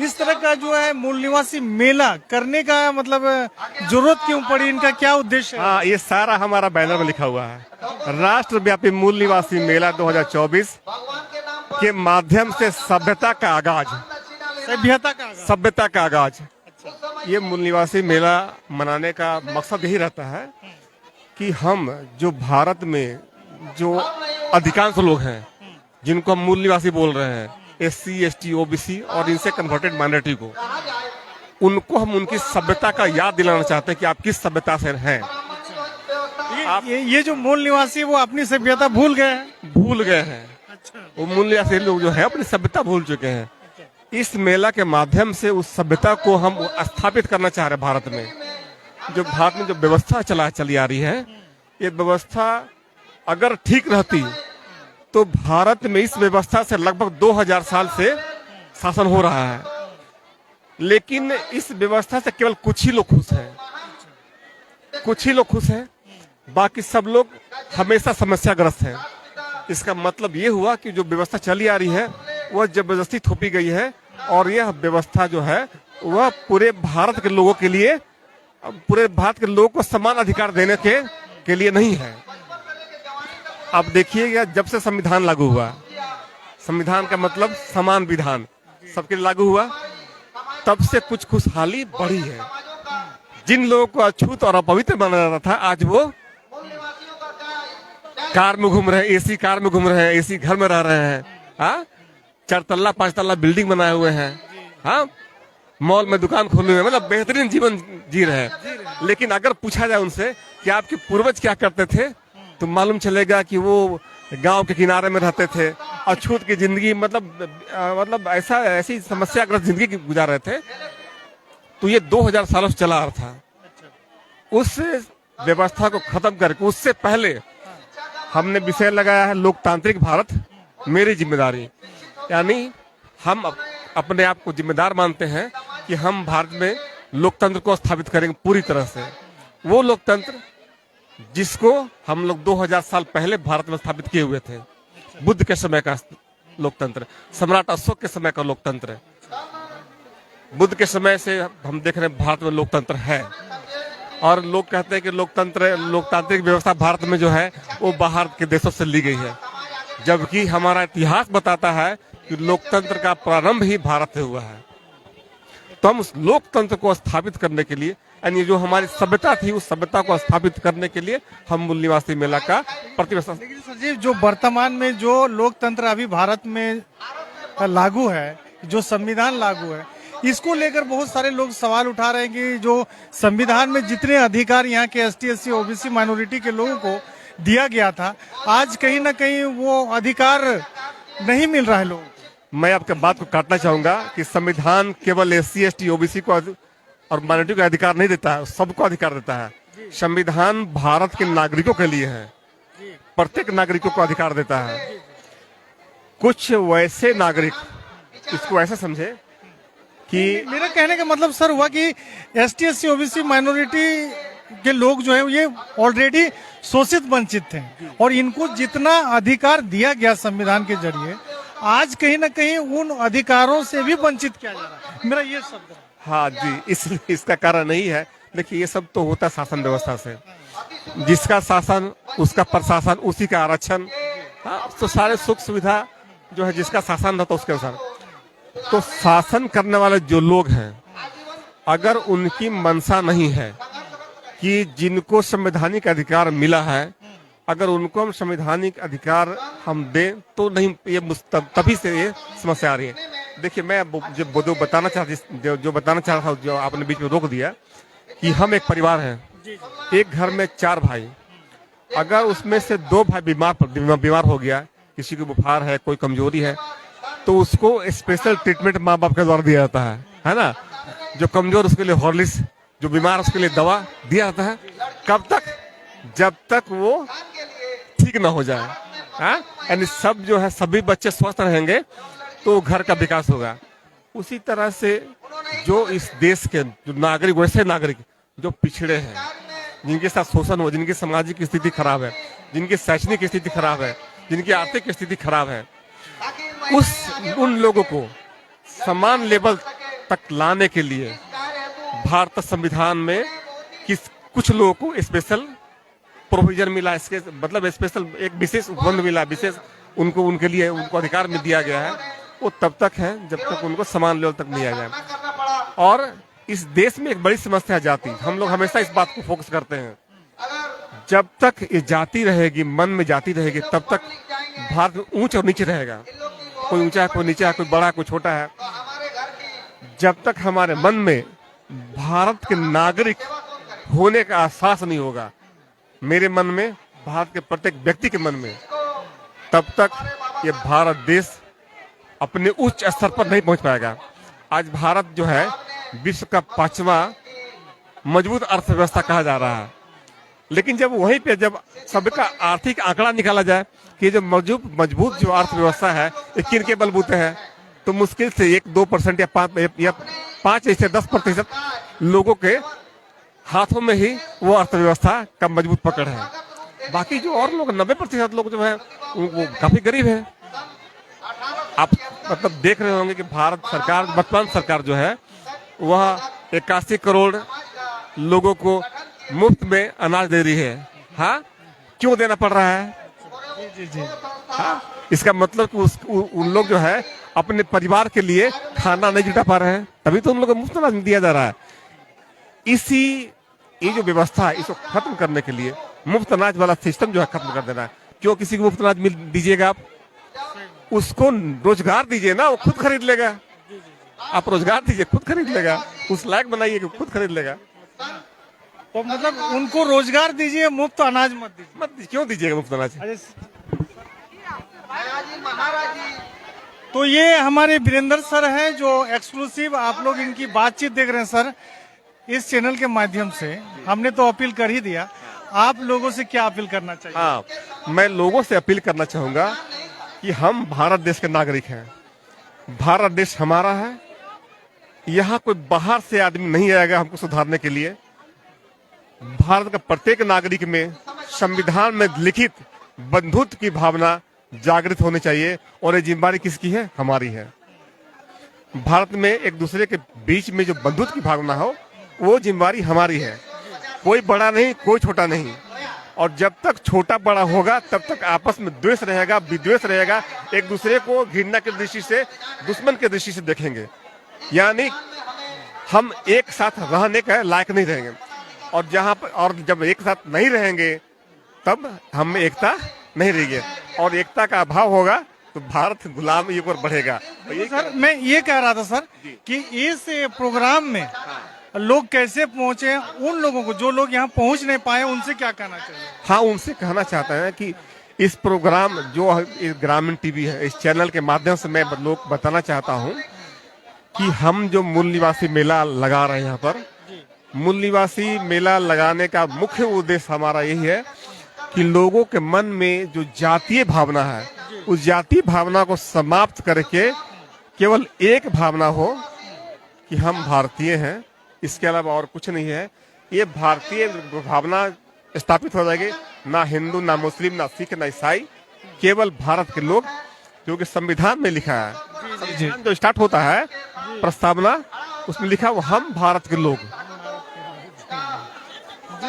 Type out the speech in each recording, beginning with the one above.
इस तरह का जो है मूल निवासी मेला करने का मतलब जरूरत क्यों पड़ी, इनका क्या उद्देश्य है? हाँ, ये सारा हमारा बैनर में लिखा हुआ है। राष्ट्रव्यापी मूल निवासी मेला 2024 के माध्यम से सभ्यता का आगाज। सभ्यता का आगाज। ये मूल निवासी मेला मनाने का मकसद यही रहता है कि हम जो भारत में जो अधिकांश लोग हैं जिनको हम मूल निवासी बोल रहे हैं, SC, ST, OBC और इनसे कन्वर्टेड माइनॉरिटी को, उनको हम उनकी सभ्यता का याद दिलाना चाहते हैं कि आप किस सभ्यता से हैं। ये जो मूल निवासी वो अपनी सभ्यता भूल गए हैं। अच्छा। वो मूल निवासी लोग जो है अपनी सभ्यता भूल चुके हैं। इस मेला के माध्यम से उस सभ्यता को हम स्थापित करना चाह रहे हैं। भारत में जो व्यवस्था चली आ रही है, ये व्यवस्था अगर ठीक रहती तो भारत में इस व्यवस्था से लगभग 2000 साल से शासन हो रहा है, लेकिन इस व्यवस्था से केवल कुछ ही लोग खुश हैं, बाकी सब लोग हमेशा समस्याग्रस्त हैं। इसका मतलब ये हुआ कि जो व्यवस्था चली आ रही है वह जबरदस्ती थोपी गई है और यह व्यवस्था जो है वह पूरे भारत के लोगों के लिए, पूरे भारत के लोगों को समान अधिकार देने के लिए नहीं है। अब देखिएगा, जब से संविधान लागू हुआ, संविधान का मतलब समान विधान सबके लिए लागू हुआ, तब से कुछ खुशहाली बढ़ी है। जिन लोगों को अछूत और अपवित्र माना जाता था, आज वो कार में घूम रहे हैं, AC कार में घूम रहे हैं, AC घर में रह रहे हैं, हाँ, 4 तल्ला 5 तल्ला बिल्डिंग बनाए हुए हैं, हाँ, मॉल में दुकान खोले हुए, मतलब बेहतरीन जीवन जी रहे हैं। लेकिन अगर पूछा जाए उनसे कि आपके पूर्वज क्या करते थे, तो मालूम चलेगा कि वो गांव के किनारे में रहते थे, अछूत की जिंदगी, मतलब ऐसी समस्याग्रस्त जिंदगी गुजार रहे थे। तो ये 2000 सालों से चला आ रहा था। उस व्यवस्था को खत्म करके उससे पहले हमने विषय लगाया है लोकतांत्रिक भारत मेरी जिम्मेदारी। यानी हम अपने आप को जिम्मेदार मानते हैं कि हम भारत में लोकतंत्र को स्थापित करेंगे पूरी तरह से। वो लोकतंत्र जिसको हम लोग 2000 साल पहले भारत में स्थापित किए हुए थे, बुद्ध के समय का लोकतंत्र, सम्राट अशोक के समय का लोकतंत्र। बुद्ध के समय से हम देख रहे हैं भारत में लोकतंत्र है, और लोग कहते हैं कि लोकतांत्रिक व्यवस्था भारत में जो है वो बाहर के देशों से ली गई है, जबकि हमारा इतिहास बताता है कि लोकतंत्र का प्रारंभ ही भारत से हुआ है। तो हम उस लोकतंत्र को स्थापित करने के लिए, यानी जो हमारी सभ्यता थी उस सभ्यता को स्थापित करने के लिए हम मूल निवासी मेला का प्रतिवर्ष। लेकिन सचिव, जो वर्तमान में जो लोकतंत्र अभी भारत में लागू है, जो संविधान लागू है, इसको लेकर बहुत सारे लोग सवाल उठा रहे हैं कि जो संविधान में जितने अधिकार यहाँ के ST, SC, OBC माइनॉरिटी के लोगों को दिया गया था, आज कहीं ना कहीं वो अधिकार नहीं मिल रहा है लोगों को। मैं आपके बात को काटना चाहूंगा कि संविधान केवल SC, ST, OBC को और माइनॉरिटी को अधिकार नहीं देता है, सबको अधिकार देता है। संविधान भारत के नागरिकों के लिए है, प्रत्येक नागरिकों को अधिकार देता है। कुछ वैसे नागरिक इसको ऐसा समझे कि मेरा कहने का मतलब सर हुआ कि ST, SC, OBC माइनॉरिटी के लोग जो है ये ऑलरेडी शोषित वंचित थे, और इनको जितना अधिकार दिया गया संविधान के जरिए, आज कहीं ना कहीं उन अधिकारों से भी वंचित किया जा रहा है। मेरा ये शब्द है। हाँ जी, इसका कारण नहीं है। देखिए, ये सब तो होता है शासन व्यवस्था से, जिसका शासन उसका प्रशासन, उसी का आरक्षण, हाँ, तो सारे सुख सुविधा जो है जिसका शासन रहता है उसके अनुसार। तो शासन करने वाले जो लोग हैं, अगर उनकी मंशा नहीं है कि जिनको संवैधानिक अधिकार मिला है, अगर उनको हम संवैधानिक अधिकार हम दें, तो नहीं, ये तभी से ये समस्या आ रही है। देखिए, मैं जो बताना चाह रहा था, जो आपने बीच में रोक दिया, कि हम एक परिवार हैं, एक घर में 4 भाई, अगर उसमें से 2 भाई बीमार हो गया, किसी को बुखार है, कोई कमजोरी है, तो उसको स्पेशल ट्रीटमेंट माँ बाप के द्वारा दिया जाता है ना। जो कमजोर उसके लिए हॉर्लिक्स, जो बीमार उसके लिए दवा दिया जाता है। कब तक? जब तक वो ठीक ना हो जाए, हाँ, यानी सब जो है सभी बच्चे स्वस्थ रहेंगे तो घर का विकास होगा। उसी तरह से जो इस देश के जो नागरिक, वैसे नागरिक जो पिछड़े हैं, जिनके साथ शोषण हो, जिनकी सामाजिक स्थिति खराब है, जिनकी शैक्षणिक स्थिति खराब है, जिनकी आर्थिक स्थिति खराब है, उन लोगों को समान लेवल तक लाने के लिए भारत संविधान में कुछ लोगों को स्पेशल प्रोविजन मिला, इसके मतलब स्पेशल एक विशेष उपबंध मिला, विशेष उनको उनके लिए उनको अधिकार में दिया गया है। वो तब तक है जब तक उनको समान लेवल तक नहीं आ जाए। और इस देश में एक बड़ी समस्या है जाति। हम लोग हमेशा इस बात को फोकस करते हैं, जब तक ये जाति रहेगी, मन में जाति रहेगी, तब तक भारत ऊंच और नीचे रहेगा। कोई ऊंचा है, कोई नीचा है, कोई बड़ा है, कोई छोटा है। जब तक हमारे मन में भारत के नागरिक होने का एहसास नहीं होगा, मेरे मन में, भारत के प्रत्येक व्यक्ति के मन में, तब तक ये भारत देश अपने उच्च स्तर पर नहीं पहुंच पाएगा। आज भारत जो है विश्व का 5वां मजबूत अर्थव्यवस्था कहा जा रहा है, लेकिन जब वहीं पे जब सबका आर्थिक आंकड़ा निकाला जाए कि जो मजबूत जो अर्थव्यवस्था है ये किन के बलबूते है, तो मुश्किल से 1-2% या 5 से 10% लोगों के हाथों में ही वो अर्थव्यवस्था का मजबूत पकड़ है। बाकी जो और लोग 90% लोग जो है वो काफी गरीब है। आप मतलब देख रहे होंगे कि भारत सरकार, वर्तमान सरकार जो है वह 81 करोड़ लोगों को मुफ्त में अनाज दे रही है। हाँ, क्यों देना पड़ रहा है? जी। हाँ, इसका मतलब कि उन लोग जो है अपने परिवार के लिए खाना नहीं जुटा पा रहे हैं, तभी तो उन लोगों को मुफ्त अनाज दिया जा रहा है। ये जो व्यवस्था है इसको खत्म करने के लिए मुफ्त अनाज वाला सिस्टम जो है खत्म कर देना है। क्यों किसी को मुफ्त अनाज दीजिएगा आप? उसको रोजगार दीजिए ना, वो खुद खरीद लेगा। आप रोजगार दीजिए, खुद खरीद लेगा। उस लायक बनाइए कि खुद खरीद लेगा। तो मतलब उनको रोजगार दीजिए, मुफ्त अनाज मत दीजिए। क्यों दीजिएगा मुफ्त अनाज? तो ये हमारे वीरेंद्र सर हैं जो एक्सक्लूसिव आप लोग इनकी बातचीत देख रहे हैं। सर, इस चैनल के माध्यम से हमने तो अपील कर ही दिया, आप लोगों से क्या अपील करना चाहिए? हाँ, मैं लोगों से अपील करना चाहूंगा कि हम भारत देश के नागरिक हैं, भारत देश हमारा है। यहाँ कोई बाहर से आदमी नहीं आएगा हमको सुधारने के लिए। भारत का प्रत्येक नागरिक में संविधान में लिखित बंधुत्व की भावना जागृत होनी चाहिए, और ये जिम्मेदारी किसकी है? हमारी है। भारत में एक दूसरे के बीच में जो बंधुत्व की भावना हो, वो जिम्मेदारी हमारी है। कोई बड़ा नहीं, कोई छोटा नहीं। और जब तक छोटा बड़ा होगा तब तक आपस में द्वेष रहेगा, विद्वेष रहेगा, एक दूसरे को घृणा की दृष्टि से, दुश्मन की दृष्टि से देखेंगे। यानी हम एक साथ रहने के लायक नहीं रहेंगे। और जब एक साथ नहीं रहेंगे तब हम में एकता नहीं रहेगी, और एकता का अभाव होगा तो भारत गुलामी की ओर बढ़ेगा। तो सर, मैं ये कह रहा था सर कि इस प्रोग्राम में लोग कैसे पहुंचे, उन लोगों को जो लोग यहाँ पहुंच नहीं पाए उनसे क्या कहना चाहिए? हाँ, उनसे कहना चाहते हैं कि इस प्रोग्राम जो इस ग्रामीण टीवी है, इस चैनल के माध्यम से मैं लोग बताना चाहता हूँ कि हम जो मूल निवासी मेला लगा रहे हैं, यहाँ पर मूल निवासी मेला लगाने का मुख्य उद्देश्य हमारा यही है कि लोगों के मन में जो जातीय भावना है, उस जातीय भावना को समाप्त करके केवल एक भावना हो कि हम भारतीय हैं, इसके अलावा और कुछ नहीं है। ये भारतीय भावना स्थापित हो जाएगी। ना हिंदू, ना मुस्लिम, ना सिख, ना ईसाई, केवल भारत के लोग, जो कि संविधान में लिखा है। संविधान जो स्टार्ट होता है प्रस्तावना, उसमें लिखा वो हम भारत के लोग।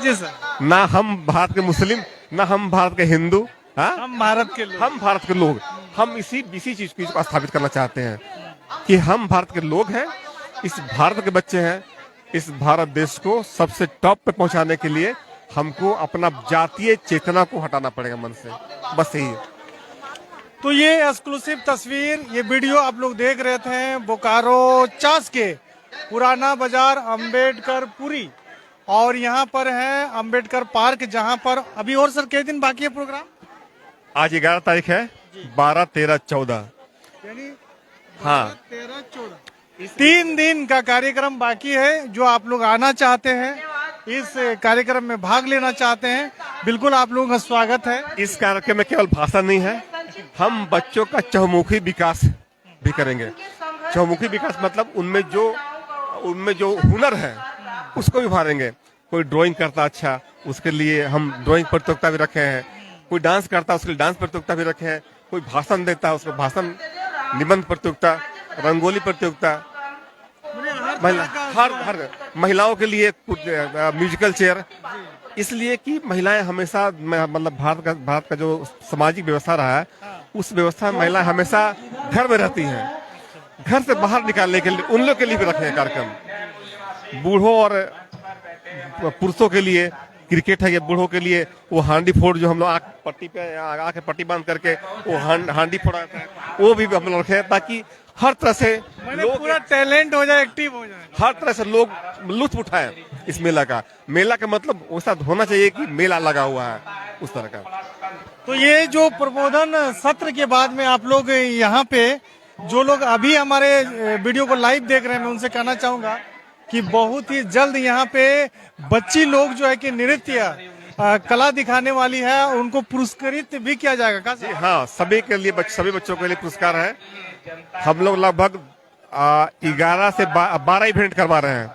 जी सर। ना हम भारत के मुस्लिम, ना हम भारत के हिंदू, हाँ, हम भारत के लोग। हम भारत के लोग। हम इसी चीज को स्थापित करना चाहते हैं कि हम भारत के लोग हैं, इस भारत के बच्चे हैं। इस भारत देश को सबसे टॉप पे पहुंचाने के लिए हमको अपना जातीय चेतना को हटाना पड़ेगा मन से, बस यही है। तो ये एक्सक्लूसिव तस्वीर, ये वीडियो आप लोग देख रहे थे बोकारो चास के पुराना बाजार अम्बेडकर पुरी, और यहाँ पर है अम्बेडकर पार्क, जहाँ पर अभी और सर कई दिन बाकी है प्रोग्राम? आज 11 तारीख है, 12, 13, 14, यानी हाँ 13, 14 3 दिन का कार्यक्रम बाकी है। जो आप लोग आना चाहते हैं, इस कार्यक्रम में भाग लेना चाहते हैं, बिल्कुल आप लोगों का स्वागत है। इस कार्यक्रम में केवल भाषण नहीं है, हम बच्चों का चहुमुखी विकास भी करेंगे। चहुमुखी विकास मतलब उनमें जो हुनर है उसको भी उभारेंगे। कोई ड्राइंग करता अच्छा, उसके लिए हम ड्राइंग प्रतियोगिता भी रखे हैं। कोई डांस करता, उसके लिए डांस प्रतियोगिता भी रखे हैं। कोई भाषण देता है, उसको भाषण निबंध प्रतियोगिता, रंगोली प्रतियोगिता। महिला हर महिलाओं के लिए म्यूजिकल चेयर, इसलिए कि महिलाएं हमेशा मतलब भारत का जो सामाजिक व्यवस्था रहा है, उस व्यवस्था में महिलाएं हमेशा घर में रहती हैं। घर से बाहर निकालने के लिए उन लोग के लिए भी रखे हैं कार्यक्रम। बूढ़ों और पुरुषों के लिए क्रिकेट है, ये बूढ़ों के लिए वो हांडी फोड़, जो हम लोग आंख पट्टी बांध करके वो हांडी फोड़ा जाता है, वो भी हम लोग रखे हैं, ताकि हर तरह से लोग पूरा टैलेंट हो जाए, एक्टिव हो जाए, हर तरह से लोग लुत्फ उठाएं इस मेला का। मेला का मतलब वैसा होना चाहिए कि मेला लगा हुआ है, उस तरह का। तो ये जो प्रबोधन सत्र के बाद में आप लोग यहाँ पे जो लोग अभी हमारे वीडियो को लाइव देख रहे हैं, मैं उनसे कहना चाहूंगा कि बहुत ही जल्द यहाँ पे बच्ची लोग जो है कि नृत्य कला दिखाने वाली है, उनको पुरस्कृत भी किया जाएगा। जी हाँ, सभी के लिए सभी बच्चों के लिए पुरस्कार है। हम लोग लगभग 11 से 12 इवेंट करवा रहे हैं।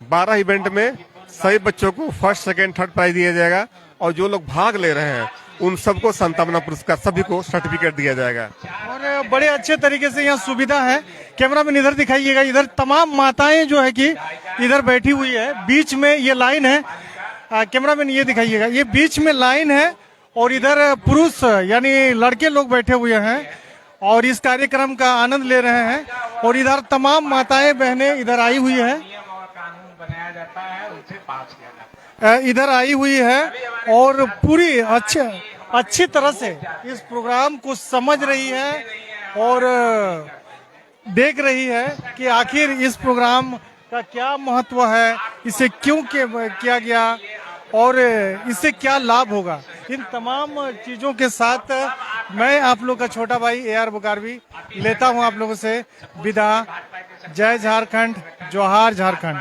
12 इवेंट में सभी बच्चों को फर्स्ट सेकेंड थर्ड प्राइज दिया जाएगा, और जो लोग भाग ले रहे हैं उन सबको सांत्वना पुरस्कार, सभी को सर्टिफिकेट दिया जाएगा। और बड़े अच्छे तरीके से यहाँ सुविधा है। कैमरामैन इधर दिखाइएगा, इधर तमाम माताएं जो है कि इधर बैठी हुई है, बीच में ये लाइन है। कैमरामैन ये दिखाइएगा, ये बीच में लाइन है, और इधर पुरुष यानी लड़के लोग बैठे हुए हैं और इस कार्यक्रम का आनंद ले रहे हैं। और इधर तमाम माताएं बहनें इधर आई हुई है, इधर आई हुई है और पूरी अच्छी तरह से इस प्रोग्राम को समझ रही है और देख रही है कि आखिर इस प्रोग्राम का क्या महत्व है, इसे क्यों किया गया और इससे क्या लाभ होगा। इन तमाम चीजों के साथ मैं आप लोग का छोटा भाई AR बुकारवी लेता हूं आप लोगों से विदा। जय झारखंड, जोहार झारखंड।